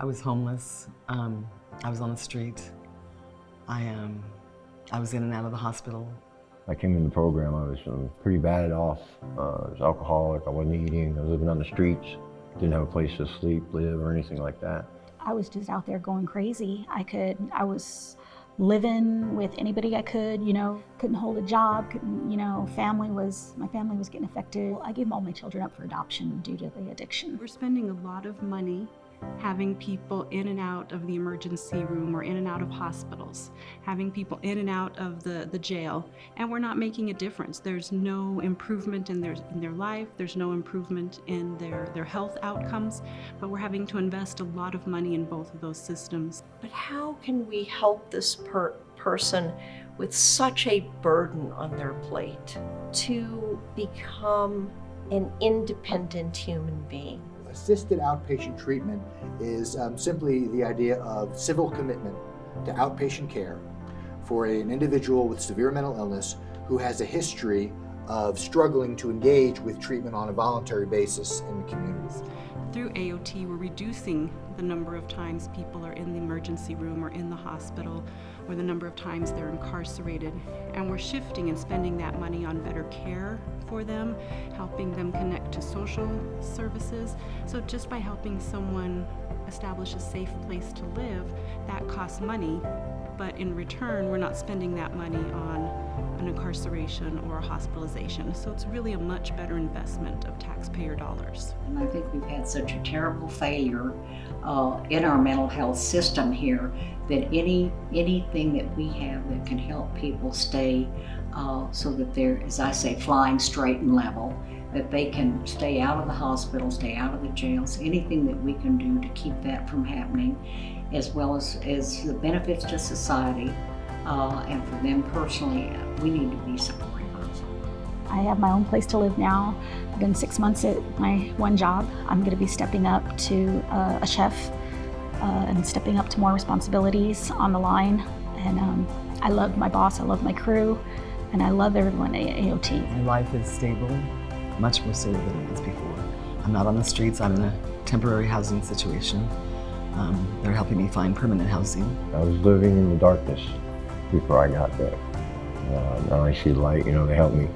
I was homeless. I was on the street. I was in and out of the hospital. I came in the program, I was pretty bad off. I was alcoholic, I wasn't eating, I was living on the streets, didn't have a place to sleep, live, or anything like that. I was just out there going crazy. I was living with anybody I could, couldn't hold a job, my family was getting affected. I gave all my children up for adoption due to the addiction. We're spending a lot of money having people in and out of the emergency room or in and out of hospitals, having people in and out of the jail, and we're not making a difference. There's no improvement in their life, there's no improvement in their health outcomes, but we're having to invest a lot of money in both of those systems. But how can we help this person with such a burden on their plate to become an independent human being? Assisted outpatient treatment is simply the idea of civil commitment to outpatient care for an individual with severe mental illness who has a history of struggling to engage with treatment on a voluntary basis in the community. Through AOT, we're reducing the number of times people are in the emergency room or in the hospital, or the number of times they're incarcerated. And we're shifting and spending that money on better care for them, helping them connect to social services. So just by helping someone establish a safe place to live, that costs money, but in return, we're not spending that money on an incarceration or a hospitalization. So it's really a much better investment of taxpayer dollars. And I think we've had such a terrible failure in our mental health system here that anything that we have that can help people stay so that they're, as I say, flying straight and level, that they can stay out of the hospital, stay out of the jails, anything that we can do to keep that from happening, as well as the benefits to society and for them personally, we need to be supportive of. I have my own place to live now. I've been 6 months at my one job. I'm going to be stepping up to a chef and stepping up to more responsibilities on the line. And I love my boss, I love my crew, and I love everyone at AOT. My life is stable, much more stable than it was before. I'm not on the streets, I'm in a temporary housing situation. They're helping me find permanent housing. I was living in the darkness before I got there. Now I see light, they help me,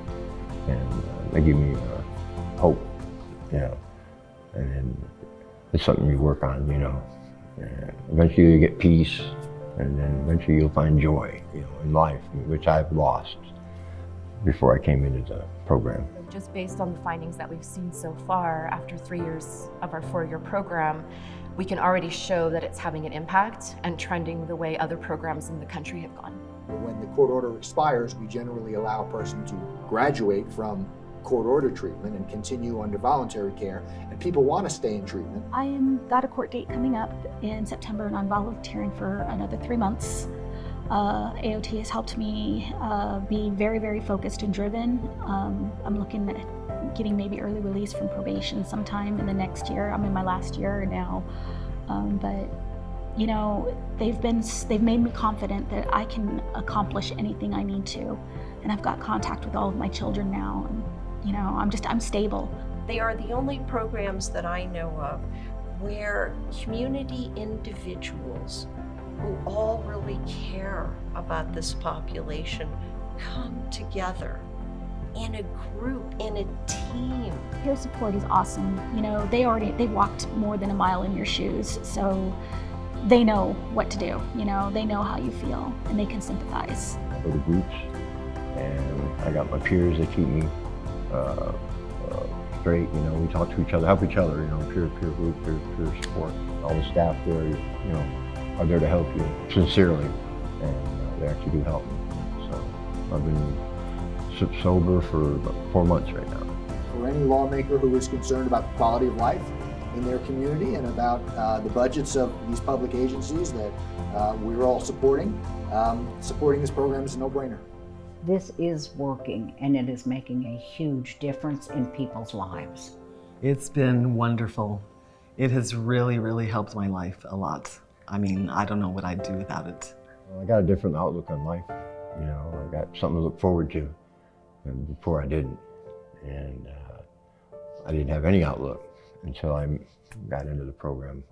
and they give me hope, and it's something you work on, and eventually you get peace, and then eventually you'll find joy, in life, which I've lost before I came into the program. Just based on the findings that we've seen so far, after 3 years of our 4-year program, we can already show that it's having an impact and trending the way other programs in the country have gone. When the court order expires, we generally allow a person to graduate from court order treatment and continue under voluntary care, and people want to stay in treatment. Got a court date coming up in September, and I'm volunteering for another 3 months. AOT has helped me be very, very focused and driven. I'm looking at getting maybe early release from probation sometime in the next year. I'm in my last year now, but they've made me confident that I can accomplish anything I need to, and I've got contact with all of my children now, and I'm stable. They are the only programs that I know of where community individuals who all really care about this population come together in a group, in a team. Peer support is awesome. They've walked more than a mile in your shoes, so they know what to do. They know how you feel, and they can sympathize. I go to groups, and I got my peers that keep me straight. We talk to each other, help each other. Peer group, peer support. All the staff there, are there to help you sincerely, and they actually do help me. So I've been sober for about 4 months right now. For any lawmaker who is concerned about the quality of life in their community and about the budgets of these public agencies that we're all supporting this program is a no-brainer. This is working, and it is making a huge difference in people's lives. It's been wonderful. It has really, really helped my life a lot. I don't know what I'd do without it. I got a different outlook on life. I got something to look forward to, and before I didn't. And I didn't have any outlook until I got into the program.